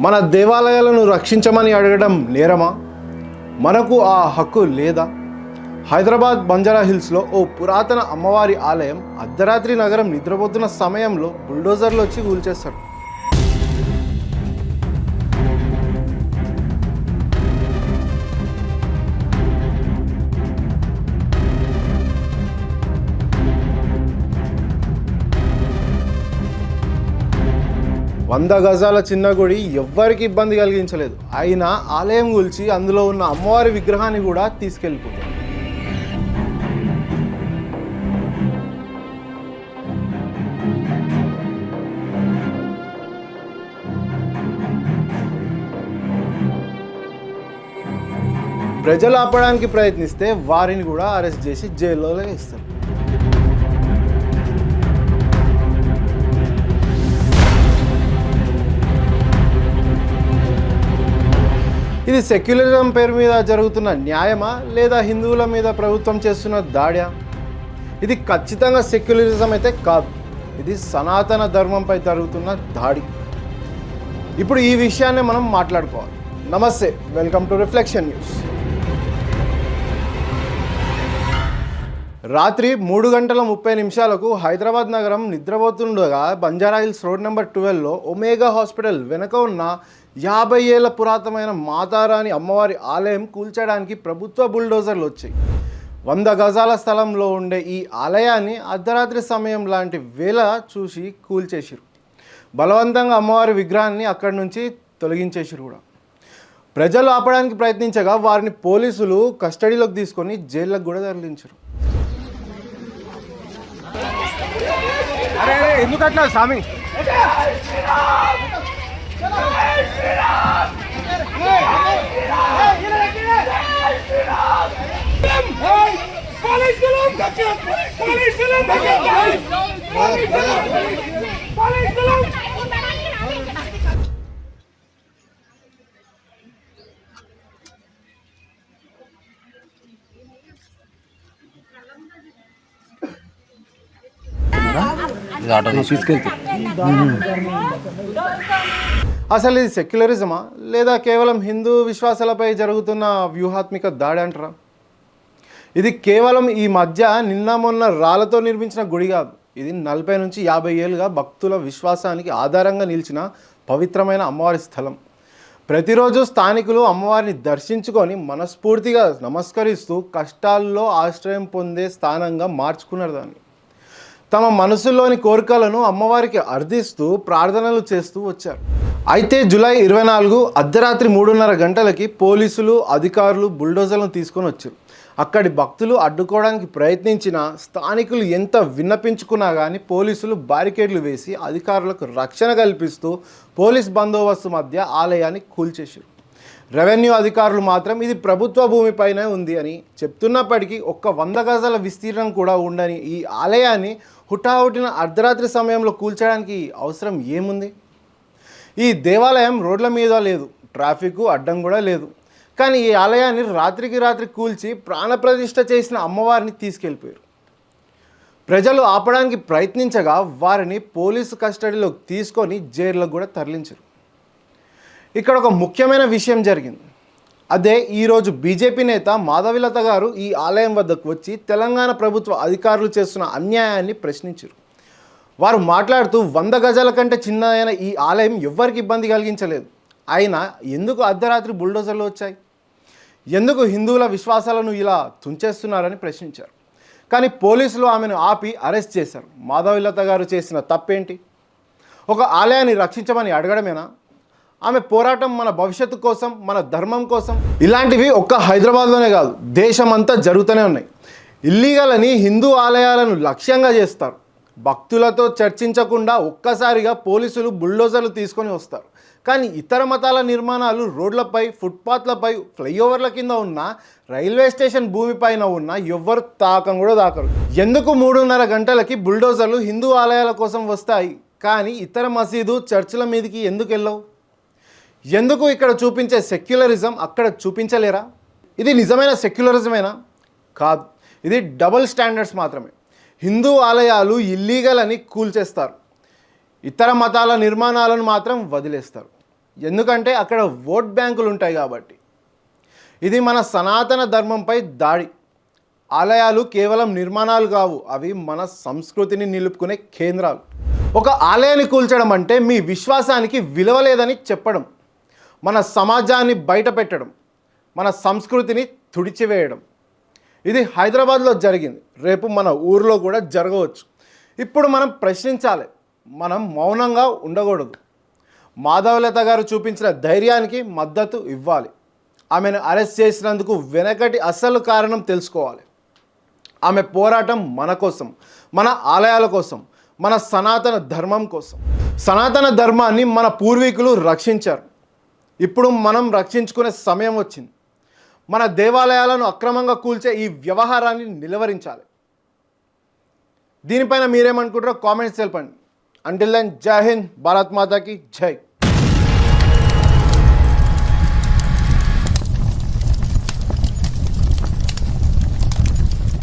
మన దేవాలయాలను రక్షించమని అడగడం నేరమా? మనకు ఆ హక్కు లేదా? హైదరాబాద్ బంజారా హిల్స్లో ఓ పురాతన అమ్మవారి ఆలయం అర్ధరాత్రి నగరం నిద్రపోతున్న సమయంలో బుల్డోజర్లు వచ్చి కూల్చేస్తారు. వంద గజాల చిన్న గుడి ఎవ్వరికి ఇబ్బంది కలిగించలేదు. అయినా ఆలయం కూల్చి అందులో ఉన్న అమ్మవారి విగ్రహాన్ని కూడా తీసుకెళ్ళిపోయారు. ప్రజలు ఆపడానికి ప్రయత్నిస్తే వారిని కూడా అరెస్ట్ చేసి జైల్లో వేస్తారు. ఇది సెక్యులరిజం పేరు మీద జరుగుతున్న న్యాయమా లేదా హిందువుల మీద ప్రభుత్వం చేస్తున్న దాడా? ఇది ఖచ్చితంగా సెక్యులరిజం అయితే కాదు. ఇది సనాతన ధర్మంపై జరుగుతున్న దాడి. ఇప్పుడు ఈ విషయాన్ని మనం మాట్లాడుకోవాలి. నమస్తే, వెల్కమ్ టు రిఫ్లెక్షన్ న్యూస్. రాత్రి 3:30 హైదరాబాద్ నగరం నిద్రపోతుండగా బంజారా హిల్స్ రోడ్ నెంబర్ 12లో ఒమేగా హాస్పిటల్ వెనుక ఉన్న 50 ఏళ్ల పురాతనమైన మాతారాణి అమ్మవారి ఆలయం కూల్చడానికి ప్రభుత్వ బుల్డోజర్లు వచ్చాయి. 100 గజాల స్థలంలో ఉండే ఈ ఆలయాన్ని అర్ధరాత్రి సమయం లాంటి వేళ చూసి కూల్చేసారు. బలవంతంగా అమ్మవారి విగ్రహాన్ని అక్కడి నుంచి తొలగించేసారు కూడా. ప్రజలు ఆపడానికి ప్రయత్నించగా వారిని పోలీసులు కస్టడీలోకి తీసుకొని జైళ్ళకు కూడా తరలించారు. ఎందుకట్లా స్వామి? అసలు ఇది సెక్యులరిజమా లేదా కేవలం హిందూ విశ్వాసాలపై జరుగుతున్న వ్యూహాత్మక దాడి అంటారా? ఇది కేవలం ఈ మధ్య నిన్న మొన్న రాళ్లతో నిర్మించిన గుడి కాదు. ఇది 40 నుంచి 50 ఏళ్ళుగా భక్తుల విశ్వాసానికి ఆధారంగా నిలిచిన పవిత్రమైన అమ్మవారి స్థలం. ప్రతిరోజు స్థానికులు అమ్మవారిని దర్శించుకొని మనస్ఫూర్తిగా నమస్కరిస్తూ కష్టాల్లో ఆశ్రయం పొందే స్థానంగా మార్చుకున్నారు దాన్ని. తమ మనసులోని కోరికలను అమ్మవారికి అర్థిస్తూ ప్రార్థనలు చేస్తూ వచ్చారు. అయితే జూలై 24 అర్ధరాత్రి 3:30 పోలీసులు అధికారులు బుల్డోజర్లను తీసుకొని వచ్చారు. అక్కడి భక్తులు అడ్డుకోవడానికి ప్రయత్నించిన స్థానికులు ఎంత విన్నపించుకున్నా కానీ పోలీసులు బ్యారికేడ్లు వేసి అధికారులకు రక్షణ కల్పిస్తూ పోలీస్ బందోబస్తు మధ్య ఆలయాన్ని కూల్చేశారు. రెవెన్యూ అధికారులు మాత్రం ఇది ప్రభుత్వ భూమిపైనే ఉంది అని చెప్తున్నప్పటికీ ఒక్క 100 గజాల విస్తీర్ణం కూడా ఉండని ఈ ఆలయాన్ని హుటాహుటిన అర్ధరాత్రి సమయంలో కూల్చడానికి అవసరం ఏముంది? ఈ దేవాలయం రోడ్ల మీద లేదు, ట్రాఫిక్ అడ్డం కూడా లేదు. కానీ ఈ ఆలయాన్ని రాత్రికి రాత్రి కూల్చి ప్రాణప్రతిష్ఠ చేసిన అమ్మవారిని తీసుకెళ్ళిపోయారు. ప్రజలు ఆపడానికి ప్రయత్నించగా వారిని పోలీసు కస్టడీలోకి తీసుకొని జైళ్ళకు కూడా తరలించారు. ఇక్కడ ఒక ముఖ్యమైన విషయం జరిగింది. అదే ఈరోజు బీజేపీ నేత మాధవిలత గారు ఈ ఆలయం వద్దకు వచ్చి తెలంగాణ ప్రభుత్వ అధికారులు చేస్తున్న అన్యాయాన్ని ప్రశ్నించారు. వారు మాట్లాడుతూ 100 గజాల కంటే చిన్న అయిన ఈ ఆలయం ఎవ్వరికి ఇబ్బంది కలిగించలేదు. అయినా ఎందుకు అర్ధరాత్రి బుల్డోజర్లు వచ్చాయి? ఎందుకు హిందువుల విశ్వాసాలను ఇలా తుంచేస్తున్నారని ప్రశ్నించారు. కానీ పోలీసులు ఆమెను ఆపి అరెస్ట్ చేశారు. మాధవిలత గారు చేసిన తప్పేంటి? ఒక ఆలయాన్ని రక్షించమని అడగడమేనా? ఆమె పోరాటం మన భవిష్యత్తు కోసం, మన ధర్మం కోసం. ఇలాంటివి ఒక్క హైదరాబాద్లోనే కాదు, దేశమంతా జరుగుతూనే ఉన్నాయి. ఇల్లీగల్ అని హిందూ ఆలయాలను లక్ష్యంగా చేస్తారు. భక్తులతో చర్చించకుండా ఒక్కసారిగా పోలీసులు బుల్డోజర్లు తీసుకొని వస్తారు. కానీ ఇతర మతాల నిర్మాణాలు రోడ్లపై, ఫుట్పాత్లపై, ఫ్లైఓవర్ల కింద ఉన్న రైల్వే స్టేషన్ భూమిపైన ఉన్న ఎవ్వరు తాకం కూడా తాకరు. ఎందుకు 3:30 బుల్డోజర్లు హిందూ ఆలయాల కోసం వస్తాయి కానీ ఇతర మసీదు, చర్చిల మీదకి ఎందుకు వెళ్ళవు? ఎందుకు ఇక్కడ చూపించే సెక్యులరిజం అక్కడ చూపించలేరా? ఇది నిజమైన సెక్యులరిజమేనా? కాదు, ఇది డబుల్ స్టాండర్డ్స్ మాత్రమే. హిందూ ఆలయాలు ఇల్లీగల్ అని కూల్చేస్తారు, ఇతర మతాల నిర్మాణాలను మాత్రం వదిలేస్తారు. ఎందుకంటే అక్కడ ఓట్ బ్యాంకులు ఉంటాయి కాబట్టి. ఇది మన సనాతన ధర్మంపై దాడి. ఆలయాలు కేవలం నిర్మాణాలు కావు, అవి మన సంస్కృతిని నిలుపుకునే కేంద్రాలు. ఒక ఆలయాన్ని కూల్చడం అంటే మీ విశ్వాసానికి విలువ లేదని చెప్పడం, మన సమాజాన్ని బయట పెట్టడం, మన సంస్కృతిని తుడిచివేయడం. ఇది హైదరాబాద్లో జరిగింది, రేపు మన ఊరిలో కూడా జరగవచ్చు. ఇప్పుడు మనం ప్రశ్నించాలి, మనం మౌనంగా ఉండకూడదు. మాధవలత గారు చూపించిన ధైర్యానికి మద్దతు ఇవ్వాలి. ఆమెను అరెస్ట్ చేసినందుకు వెనకటి అసలు కారణం తెలుసుకోవాలి. ఆమె పోరాటం మన కోసం, మన ఆలయాల కోసం, మన సనాతన ధర్మం కోసం. సనాతన ధర్మాన్ని మన పూర్వీకులు రక్షించారు. ఇప్పుడు మనం రక్షించుకునే సమయం వచ్చింది. మన దేవాలయాలను అక్రమంగా కూల్చే ఈ వ్యవహారాన్ని నిలువరించాలి. దీనిపైన మీరేమనుకుంటారో కామెంట్స్ తెలపండి. అంటిల్ దెన్, జై హింద్, భారత్ మాతాకి జై.